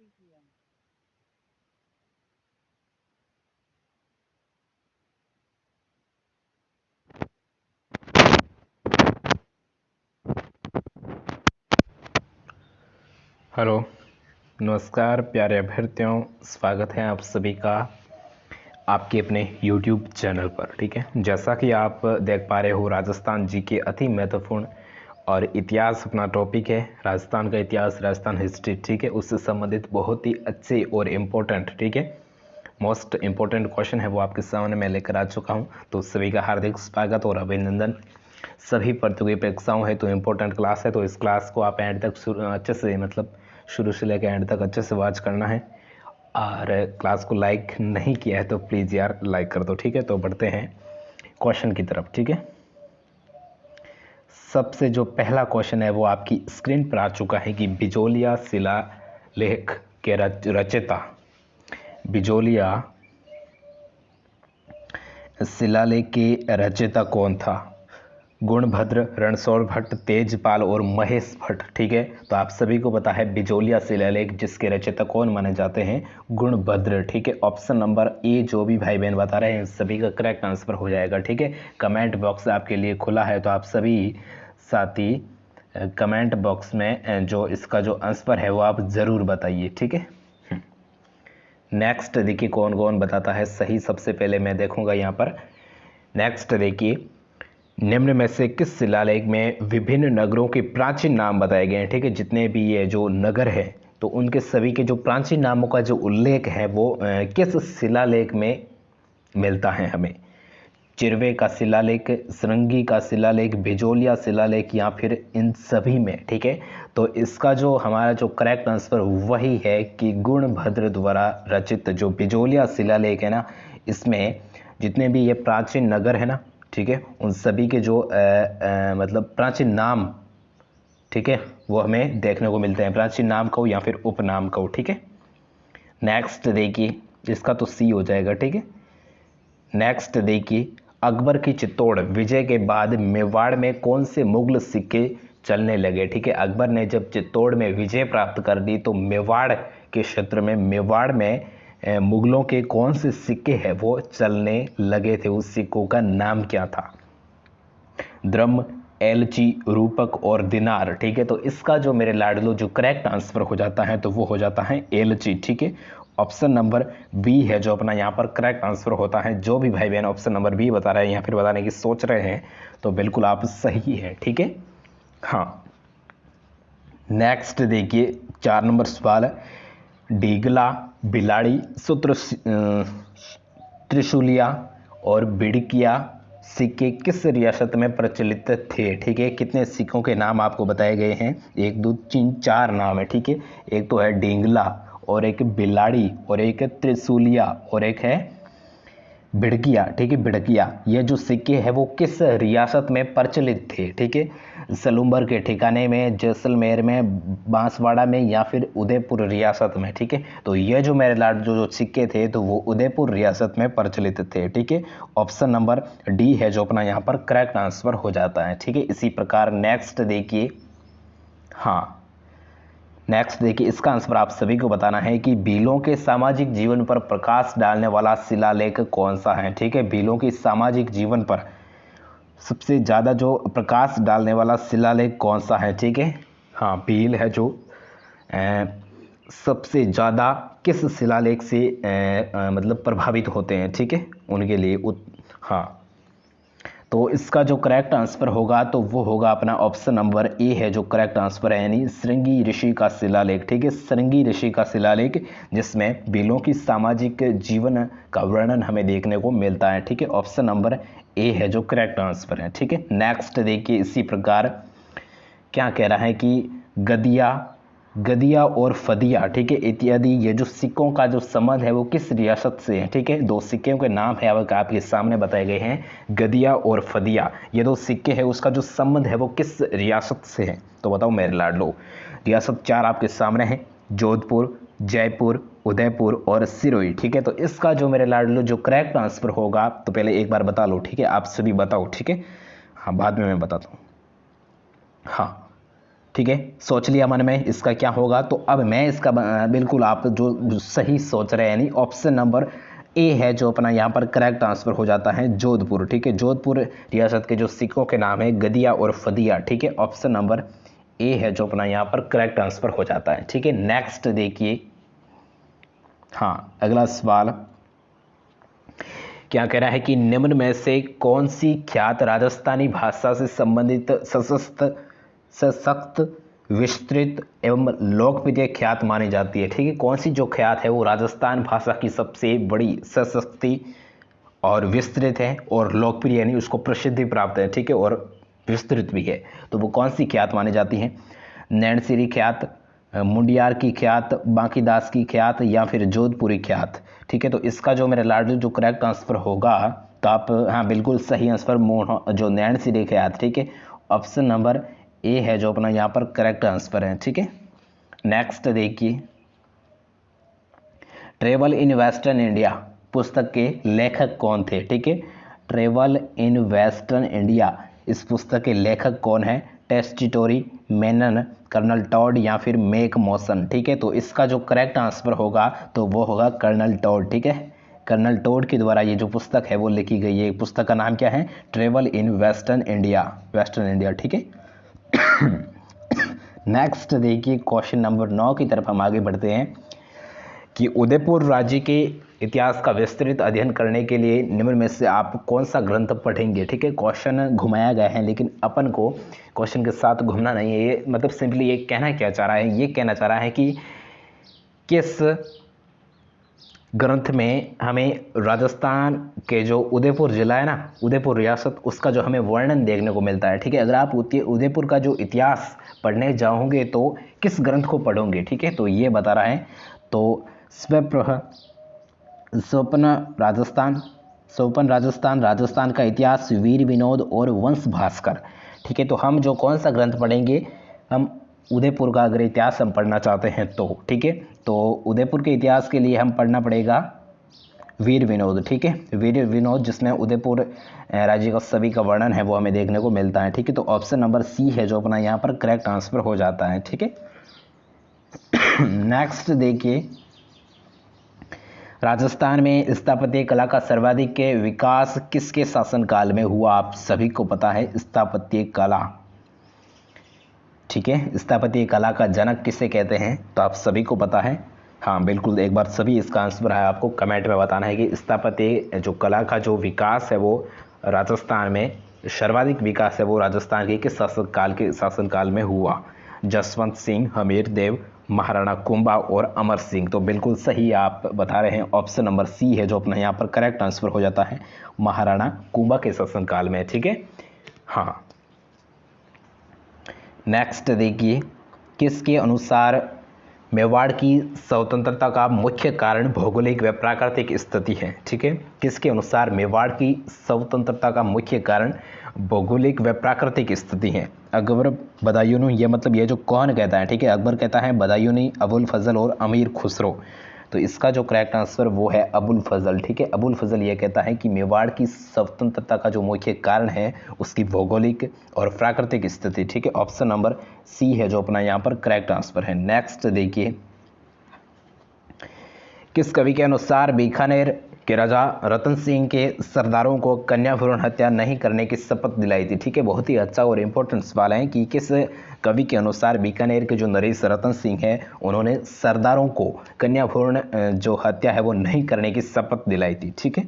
Hello, नमस्कार प्यारे अभ्यर्थियों, स्वागत है आप सभी का आपके अपने YouTube चैनल पर। ठीक है, जैसा कि आप देख पा रहे हो, राजस्थान जी के अति महत्वपूर्ण और इतिहास अपना टॉपिक है। राजस्थान का इतिहास, राजस्थान हिस्ट्री, ठीक है, उससे संबंधित बहुत ही अच्छे और इम्पोर्टेंट, ठीक है, मोस्ट इम्पोर्टेंट क्वेश्चन है वो आपके सामने मैं लेकर आ चुका हूँ। तो सभी का हार्दिक स्वागत और अभिनंदन। सभी प्रतियोगी परीक्षाओं है तो इम्पोर्टेंट क्लास है, तो इस क्लास को आप एंड तक अच्छे से, मतलब शुरू से लेकर एंड तक अच्छे से वॉच करना है। और क्लास को लाइक नहीं किया है तो प्लीज़ यार लाइक कर दो। ठीक है, तो बढ़ते हैं क्वेश्चन की तरफ। ठीक है, सबसे जो पहला क्वेश्चन है वो आपकी स्क्रीन पर आ चुका है कि बिजोलिया शिलालेख के रचयिता, बिजोलिया शिलालेख के रचयिता कौन था? गुणभद्र, रणछोड़ भट्ट, तेजपाल और महेश भट्ट। ठीक है, तो आप सभी को पता है बिजोलिया शिलालेख जिसके रचयिता कौन माने जाते हैं? गुणभद्र। ठीक है, ऑप्शन नंबर ए जो भी भाई बहन बता रहे हैं सभी का करेक्ट आंसर हो जाएगा। ठीक है, कमेंट बॉक्स आपके लिए खुला है, तो आप सभी साथी कमेंट बॉक्स में जो इसका जो आंसर है वो आप ज़रूर बताइए। ठीक है, नेक्स्ट देखिए कौन कौन बताता है सही। सबसे पहले मैं देखूंगा यहाँ पर। नेक्स्ट देखिए, निम्न में से किस शिलालेख में विभिन्न नगरों के प्राचीन नाम बताए गए हैं? ठीक है, जितने भी ये जो नगर है तो उनके सभी के जो प्राचीन नामों का जो उल्लेख है वो किस शिलालेख में मिलता है हमें? चिरवे का शिलालेख, श्रृंगी का शिलालेख, बिजोलिया शिलालेख, या फिर इन सभी में? ठीक है, तो इसका जो हमारा जो करेक्ट आंसर वही है कि गुणभद्र द्वारा रचित जो बिजोलिया शिलालेख है ना, इसमें जितने भी ये प्राचीन नगर है ना, ठीक है, उन सभी के जो मतलब प्राचीन नाम, ठीक है, वो हमें देखने को मिलते हैं। प्राचीन नाम कहो या फिर उपनाम कहो। ठीक है, नेक्स्ट देखिए, इसका तो सी हो जाएगा। ठीक है, नेक्स्ट देखिए, अकबर की चित्तौड़ विजय के बाद मेवाड़ में कौन से मुगल सिक्के चलने लगे? ठीक है, अकबर ने जब चित्तौड़ में विजय प्राप्त कर दी तो मेवाड़ के क्षेत्र में, मेवाड़ में मुगलों के कौन से सिक्के हैं वो चलने लगे थे? उस सिक्कों का नाम क्या था? द्रम, एलची, रूपक और दिनार। ठीक है, तो इसका जो मेरे लाडलो जो करेक्ट आंसर हो जाता है तो वो हो जाता है एलची। ठीक है, ऑप्शन नंबर बी है जो अपना यहाँ पर करेक्ट आंसर होता है। जो भी भाई बहन ऑप्शन नंबर बी बता रहे हैं या फिर बताने की सोच रहे हैं तो बिल्कुल आप सही है। ठीक है, हाँ, नेक्स्ट देखिए 4 नंबर सवाल है, डीगला, बिलाड़ी, सूत्र, त्रिशूलिया और बिड़किया सिक्के किस रियासत में प्रचलित थे? ठीक है, कितने सिक्कों के नाम आपको बताए गए हैं? 1 2 3 4 नाम है। ठीक है, एक तो है डींगला, और एक बिलाड़ी, और एक है त्रिशूलिया, और एक है बिड़किया। ठीक है, बिड़किया, ये जो सिक्के हैं वो किस रियासत में प्रचलित थे? ठीक है, सलूम्बर के ठिकाने में, जैसलमेर में, बांसवाड़ा में, या फिर उदयपुर रियासत में? ठीक है, तो ये जो मेरे लाड जो सिक्के थे तो वो उदयपुर रियासत में प्रचलित थे। ठीक है, ऑप्शन नंबर डी है जो अपना यहाँ पर करेक्ट आंसर हो जाता है। ठीक है, इसी प्रकार नेक्स्ट देखिए, हाँ, नेक्स्ट देखिए, इसका आंसर आप सभी को बताना है कि भीलों के सामाजिक जीवन पर प्रकाश डालने वाला शिलालेख कौन सा है? ठीक है, भीलों की सामाजिक जीवन पर सबसे ज़्यादा जो प्रकाश डालने वाला शिलालेख कौन सा है? ठीक है, हाँ, भील है जो सबसे ज़्यादा किस शिलालेख से मतलब प्रभावित होते हैं? ठीक है, उनके लिए हाँ, तो इसका जो करेक्ट आंसर होगा तो वो होगा अपना ऑप्शन नंबर ए है जो करेक्ट आंसर है, यानी श्रृंगी ऋषि का शिलालेख। ठीक है, श्रृंगी ऋषि का शिलालेख जिसमें भीलों की सामाजिक जीवन का वर्णन हमें देखने को मिलता है। ठीक है, ऑप्शन नंबर ए है जो करेक्ट आंसर है। ठीक है, नेक्स्ट देखिए, इसी प्रकार क्या कह रहा है कि गदिया, गदिया और फदिया, ठीक है, इत्यादि ये जो सिक्कों का जो संबंध है वो किस रियासत से है? ठीक है, 2 सिक्कों के नाम है अब आपके सामने बताए गए हैं, गदिया और फदिया। ये 2 सिक्के हैं, उसका जो संबंध है वो किस रियासत से है? तो बताओ मेरे लाडलो। रियासत 4 आपके सामने है, जोधपुर, जयपुर, उदयपुर और सिरोही। ठीक है, तो इसका जो मेरे लाडलो जो करेक्ट आंसर होगा तो पहले एक बार बता लो। ठीक है, आप सभी बताओ। ठीक है, हाँ, बाद में मैं बताता हूँ। हाँ, ठीक है, सोच लिया मन में इसका क्या होगा। तो अब मैं इसका बिल्कुल आप जो सही सोच रहे हैं, यानी ऑप्शन नंबर ए है जो अपना यहाँ पर करेक्ट आंसर हो जाता है, जोधपुर। ठीक है, जोधपुर रियासत के जो सिखों के नाम है गदिया और फदिया। ठीक है, ऑप्शन नंबर ए है जो अपना यहाँ पर करेक्ट आंसर हो जाता है। ठीक है, नेक्स्ट देखिए, हाँ अगला सवाल क्या कह रहा है कि निम्न में से कौन सी ख्यात राजस्थानी भाषा से संबंधित सशक्त विस्तृत एवं लोकप्रिय ख्यात मानी जाती है। ठीक है, कौन सी जो ख्यात है वो राजस्थान भाषा की सबसे बड़ी सशक्ति और विस्तृत है और लोकप्रिय, यानी उसको प्रसिद्धि प्राप्त है। ठीक है, और विस्तृत भी है, तो वो कौन सी ख्यात मानी जाती है? नैनसिरी ख्यात, मुंडियार की ख्यात, बांकीदास की ख्यात, या फिर जोधपुरी ख्यात। ठीक है, तो इसका जो मेरे लाडली जो करेक्ट आंसर होगा, तो आप हाँ बिल्कुल सही आंसर जो नैनसिरी ख्यात। ठीक है, ऑप्शन नंबर ए है जो अपना यहाँ पर करेक्ट आंसर है। ठीक है, नेक्स्ट देखिए, ट्रेवल इन वेस्टर्न इंडिया पुस्तक के लेखक कौन थे? ठीक है, ट्रेवल इन वेस्टर्न इंडिया, इस पुस्तक के लेखक कौन है? टेस्टिटोरी, मेनन, कर्नल टॉड, या फिर मेक मॉसन। ठीक है, तो इसका जो करेक्ट आंसर होगा तो वो होगा कर्नल टॉड। ठीक है, कर्नल टॉड के द्वारा ये जो पुस्तक है वो लिखी गई है। पुस्तक का नाम क्या है? Travel in western India, western India. ठीक है, नेक्स्ट देखिए, क्वेश्चन नंबर 9 की तरफ हम आगे बढ़ते हैं कि उदयपुर राज्य के इतिहास का विस्तृत अध्ययन करने के लिए निम्न में से आप कौन सा ग्रंथ पढ़ेंगे? ठीक है, क्वेश्चन घुमाया गया है, लेकिन अपन को क्वेश्चन के साथ घूमना नहीं है। ये मतलब सिंपली ये कहना क्या चाह रहा है? ये कहना चाह रहा है कि किस ग्रंथ में हमें राजस्थान के जो उदयपुर जिला है ना, उदयपुर रियासत, उसका जो हमें वर्णन देखने को मिलता है। ठीक है, अगर आप उदयपुर का जो इतिहास पढ़ने जाओगे तो किस ग्रंथ को पढ़ोगे? ठीक है, तो ये बता रहा है। तो स्वप्न राजस्थान, राजस्थान का इतिहास, वीर विनोद और वंश भास्कर। ठीक है, तो हम जो कौन सा ग्रंथ पढ़ेंगे? हम उदयपुर का अगर इतिहास हम पढ़ना चाहते हैं तो। ठीक है, तो उदयपुर के इतिहास के लिए हम पढ़ना पड़ेगा वीर विनोद। ठीक है, वीर विनोद जिसमें उदयपुर राज्य का सभी का वर्णन है वो हमें देखने को मिलता है। ठीक है, तो ऑप्शन नंबर सी है जो अपना यहाँ पर करेक्ट आंसर हो जाता है। ठीक है, नेक्स्ट देखिए, राजस्थान में स्थापत्य कला का सर्वाधिक विकास किसके शासनकाल में हुआ? आप सभी को पता है स्थापत्य कला। ठीक है, स्थापत्य कला का जनक किसे कहते हैं? तो आप सभी को पता है। हाँ बिल्कुल, एक बार सभी इसका आंसर है आपको कमेंट में बताना है कि स्थापत्य जो कला का जो विकास है वो राजस्थान में सर्वाधिक विकास है वो राजस्थान के किस शासनकाल में हुआ? जसवंत सिंह, हमीर देव, महाराणा कुंभा और अमर सिंह। तो बिल्कुल सही आप बता रहे हैं, ऑप्शन नंबर सी है जो अपना यहाँ पर करेक्ट आंसर हो जाता है, महाराणा कुंभा के शासनकाल में। ठीक है, हाँ नेक्स्ट देखिए, किसके अनुसार मेवाड़ की स्वतंत्रता का मुख्य कारण भौगोलिक व प्राकृतिक स्थिति है? ठीक है, किसके अनुसार मेवाड़ की स्वतंत्रता का मुख्य कारण भौगोलिक व प्राकृतिक स्थिति है? अकबर, बदायूनी, ये मतलब ये जो कौन कहता है? ठीक है, अकबर कहता है, बदायूनी, अबुल फजल और अमीर खुसरो। तो इसका जो करेक्ट आंसर वो है अबुल फजल। ठीक है, अबुल फजल ये कहता है कि मेवाड़ की स्वतंत्रता का जो मुख्य कारण है उसकी भौगोलिक और प्राकृतिक स्थिति। ठीक है, ऑप्शन नंबर सी है जो अपना यहाँ पर करेक्ट आंसर है। नेक्स्ट देखिए, किस कवि के अनुसार बीकानेर के राजा रतन सिंह के सरदारों को कन्या भ्रूण हत्या नहीं करने की शपथ दिलाई थी? ठीक है, बहुत ही अच्छा और इम्पोर्टेंट सवाल है कि किस कवि के अनुसार बीकानेर के जो नरेश रतन सिंह है उन्होंने सरदारों को कन्या भ्रूण जो हत्या है वो नहीं करने की शपथ दिलाई थी? ठीक है,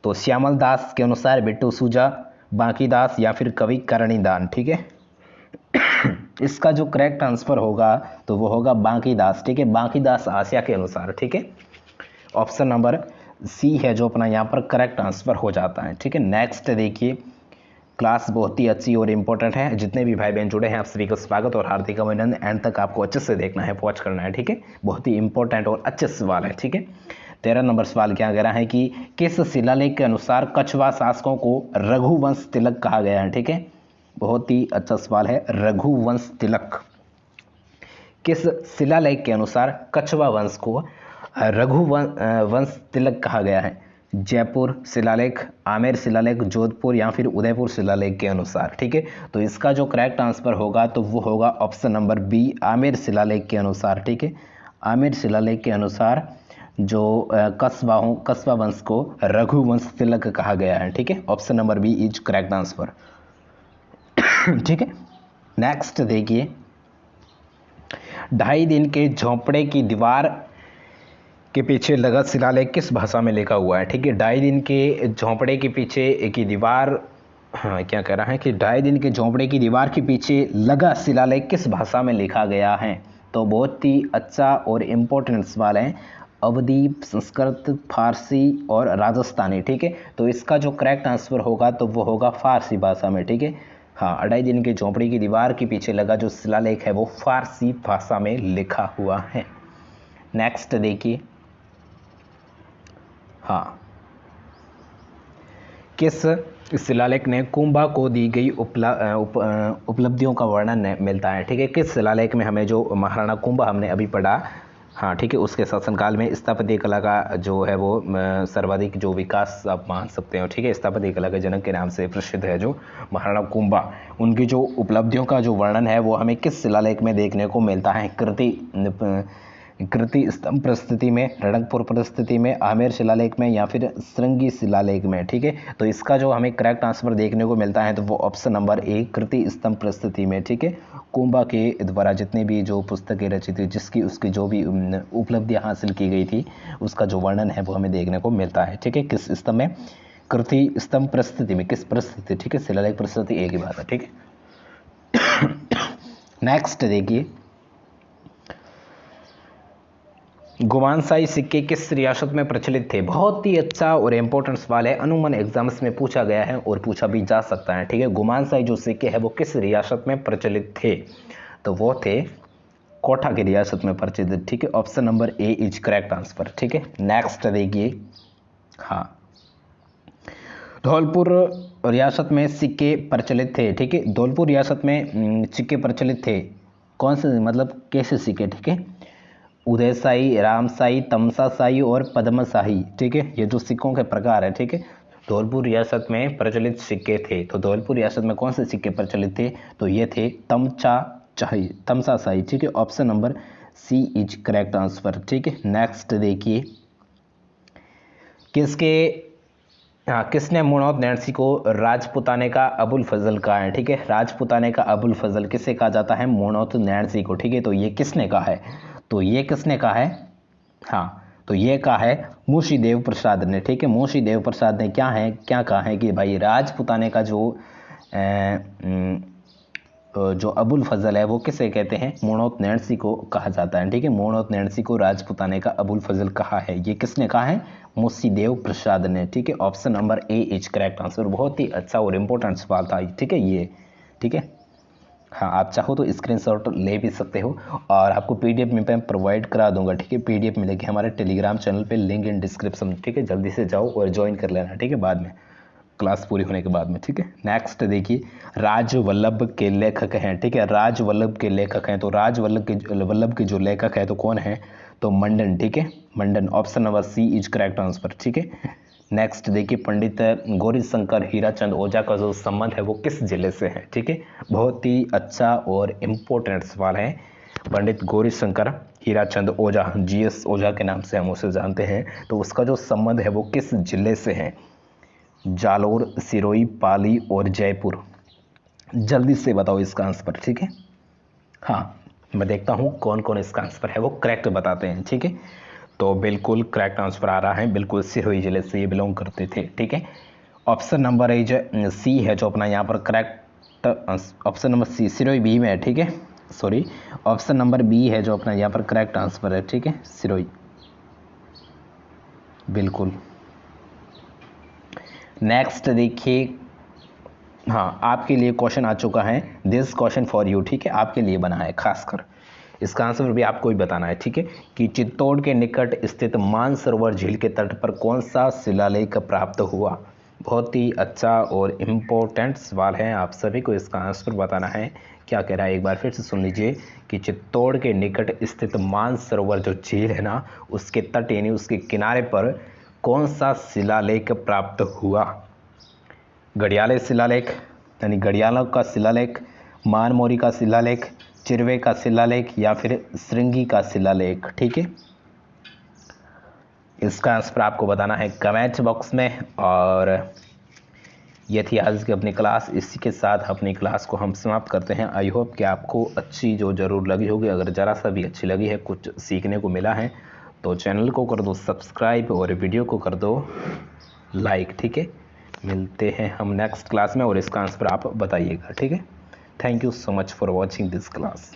तो श्यामल दास के अनुसार बिट्टू सूजा, बांकीदास, या फिर कवि करणीदान। ठीक है, इसका जो करेक्ट आंसर होगा तो वो होगा बांकीदास। ठीक है, बांकीदास आसिया के अनुसार। ठीक है, ऑप्शन नंबर सी है जो अपना यहाँ पर करेक्ट आंसर हो जाता है। ठीक है, नेक्स्ट देखिए, क्लास बहुत ही अच्छी और इम्पोर्टेंट है। जितने भी भाई बहन जुड़े हैं आप सभी को स्वागत और हार्दिक अभिनंदन। एंड तक आपको अच्छे से देखना है, वॉच करना है। ठीक है, बहुत ही इंपॉर्टेंट और अच्छे सवाल है। ठीक है, 13 नंबर सवाल क्या कह रहा है कि किस शिलालेख के अनुसार कछवा शासकों को रघुवंश तिलक कहा गया है? ठीक है, बहुत ही अच्छा सवाल है, रघुवंश तिलक। किस शिलालेख के अनुसार कछवा वंश को रघुवंश तिलक कहा गया है? जयपुर शिलालेख, आमेर शिलालेख, जोधपुर या फिर उदयपुर शिलालेख के अनुसार। ठीक है, तो इसका जो करेक्ट आंसर होगा तो वो होगा ऑप्शन नंबर बी, आमेर शिलालेख के अनुसार। ठीक है, आमेर शिलालेख के अनुसार जो कस्बा वंश को रघुवंश तिलक कहा गया है। ठीक है, option number B is correct answer. ठीक है, नेक्स्ट देखिए, 2.5 दिन के झोंपड़े की दीवार के पीछे लगा शिलालेख किस भाषा में लिखा हुआ है। ठीक है, 2.5 दिन के झोंपड़े के पीछे की दीवार, हाँ क्या कह रहा है कि 2.5 दिन के झोंपड़े की दीवार के पीछे लगा शिलालेख किस भाषा में लिखा गया है। तो बहुत ही अच्छा और इम्पोर्टेंट सवाल है, अवधी, संस्कृत, फारसी और राजस्थानी। ठीक है, तो इसका जो करेक्ट आंसर होगा तो वो होगा फारसी भाषा में। ठीक है, हाँ, 2.5 दिन के झोंपड़ी की दीवार के पीछे लगा जो शिलालेख है वो फारसी भाषा में लिखा हुआ है। नेक्स्ट देखिए, हाँ, किस शिलालेख ने कुंभा को दी गई उपलब्धियों का वर्णन मिलता है। ठीक है, किस शिलालेख में हमें जो महाराणा कुंभा हमने अभी पढ़ा, हाँ ठीक है, उसके शासनकाल में स्थापत्य कला का जो है वो सर्वाधिक जो विकास आप मान सकते हो। ठीक है, स्थापत्य कला के जनक के नाम से प्रसिद्ध है जो महाराणा कुंभा, उनकी जो उपलब्धियों का जो वर्णन है वो हमें किस शिलालेख में देखने को मिलता है। कृति स्तंभ परिस्थिति में, रणकपुर परिस्थिति में, आमेर शिलालेख में या फिर श्रृंगी शिलालेख में। ठीक है, तो इसका जो हमें करेक्ट आंसर देखने को मिलता है तो वो ऑप्शन नंबर ए, कृति स्तंभ परिस्थिति में। ठीक है, कुंभा के द्वारा जितनी भी जो पुस्तकें रचित हुई, जिसकी उसकी जो भी उपलब्धियां हासिल की गई थी, उसका जो वर्णन है वो हमें देखने को मिलता है। ठीक है, किस स्तंभ में, कृति स्तंभ परिस्थिति में, किस परिस्थिति, ठीक है, शिलालेख परिस्थिति एक ही बात है। ठीक है, नेक्स्ट देखिए, गुमानसाई सिक्के किस रियासत में प्रचलित थे। बहुत ही अच्छा और इम्पोर्टेंट सवाल है, अमूमन एग्जाम्स में पूछा गया है और पूछा भी जा सकता है। ठीक है, गुमानसाई जो सिक्के है वो किस रियासत में प्रचलित थे, तो वो थे कोटा की रियासत में प्रचलित। ठीक है, option number A is correct answer. ठीक है, नेक्स्ट देखिए, हाँ, धौलपुर रियासत में सिक्के प्रचलित थे। ठीक है, धौलपुर रियासत में सिक्के प्रचलित थे, कौन से, मतलब कैसे सिक्के। ठीक है, उदयशाही, रामशाही, तमसाशाही और पद्मशाही। ठीक है, ये जो सिक्कों के प्रकार है। ठीक है, धौलपुर रियासत में प्रचलित सिक्के थे, तो धौलपुर रियासत में कौन से सिक्के प्रचलित थे, तो ये थे तमसाशाही। ठीक है, option number C is correct answer. ठीक है, नेक्स्ट देखिए, किसने मुनौत नैणसी को राजपुताने का अबुल फजल कहा है। ठीक है, राजपुताने का अबुल फजल किसे कहा जाता है, मुनौत नैणसी को। ठीक है, तो ये किसने कहा है, तो ये किसने कहा है, हाँ, तो ये कहा है मुंशी देव प्रसाद ने। ठीक है, मुंशी देव प्रसाद ने क्या कहा है कि भाई राजपुताने का जो अबुल फजल है वो किसे कहते हैं, मुनौत नैणसी को कहा जाता है। ठीक है, मुनौत नैणसी को राजपुताने का अबुल फजल कहा है, ये किसने कहा है, मुंशी देव प्रसाद ने। ठीक है, option number A is correct answer. बहुत ही अच्छा और इम्पोर्टेंट सवाल था। ठीक है, ये ठीक है, हाँ, आप चाहो तो स्क्रीनशॉट ले भी सकते हो और आपको पीडीएफ में मैं प्रोवाइड करा दूंगा। ठीक है, पीडीएफ मिलेगी हमारे टेलीग्राम चैनल पे, लिंक इन डिस्क्रिप्शन। ठीक है, जल्दी से जाओ और ज्वाइन कर लेना। ठीक है, बाद में क्लास पूरी होने के बाद में। ठीक है, नेक्स्ट देखिए, राजवल्लभ के लेखक हैं। ठीक है, राजवल्लभ के लेखक हैं, तो राजवल्लभ के जो लेखक है तो कौन है, तो मंडन। ठीक है, Mandan, option number C is correct answer. ठीक है, नेक्स्ट देखिए, पंडित गौरीशंकर हीराचंद ओझा का जो संबंध है वो किस जिले से है। ठीक है, बहुत ही अच्छा और इम्पोर्टेंट सवाल है। पंडित गौरीशंकर हीराचंद ओझा, जीएस ओझा के नाम से हम उसे जानते हैं, तो उसका जो संबंध है वो किस जिले से है, जालोर, सिरोही, पाली और जयपुर। जल्दी से बताओ इसका आंसर। ठीक है, हाँ, मैं देखता हूँ कौन कौन इसका आंसर है वो करेक्ट बताते हैं। ठीक है, तो बिल्कुल करेक्ट आंसर आ रहा है, बिल्कुल सिरोही जिले से ये बिलोंग करते थे। ठीक है, ऑप्शन नंबर सी है जो अपना यहाँ पर correct, option number C Sirohi B में है। ठीक है, सॉरी, ऑप्शन नंबर बी है जो अपना यहाँ पर करेक्ट आंसर है। ठीक है, सिरोही, बिल्कुल। नेक्स्ट देखिए, हाँ, आपके लिए क्वेश्चन आ चुका है, दिस क्वेश्चन फॉर यू। ठीक है, आपके लिए बना है खासकर, इसका आंसर भी आपको ही बताना है। ठीक है, कि चित्तौड़ के निकट स्थित मानसरोवर झील के तट पर कौन सा शिलालेख प्राप्त हुआ। बहुत ही अच्छा और इम्पोर्टेंट सवाल है, आप सभी को इसका आंसर बताना है। क्या कह रहा है, एक बार फिर से सुन लीजिए, कि चित्तौड़ के निकट स्थित मानसरोवर जो झील है ना, उसके तट यानी उसके किनारे पर कौन सा शिलालेख प्राप्त हुआ? गढ़ियाले शिलालेख यानी गढ़ियालों का शिलालेख, मानमोरी का शिलालेख, चिरवे का शिलालेख या फिर श्रृंगी का शिलालेख। ठीक है, इसका आंसर आपको बताना है कमेंट बॉक्स में। और ये थी आज की अपनी क्लास। इसी के साथ अपनी क्लास को हम समाप्त करते हैं। आई होप कि आपको अच्छी जो ज़रूर लगी होगी। अगर ज़रा सा भी अच्छी लगी है, कुछ सीखने को मिला है, तो चैनल को कर दो सब्सक्राइब और वीडियो को कर दो लाइक। ठीक है, मिलते हैं हम नेक्स्ट क्लास में और इसका आंसर आप बताइएगा। ठीक है, thank you so much for watching this class.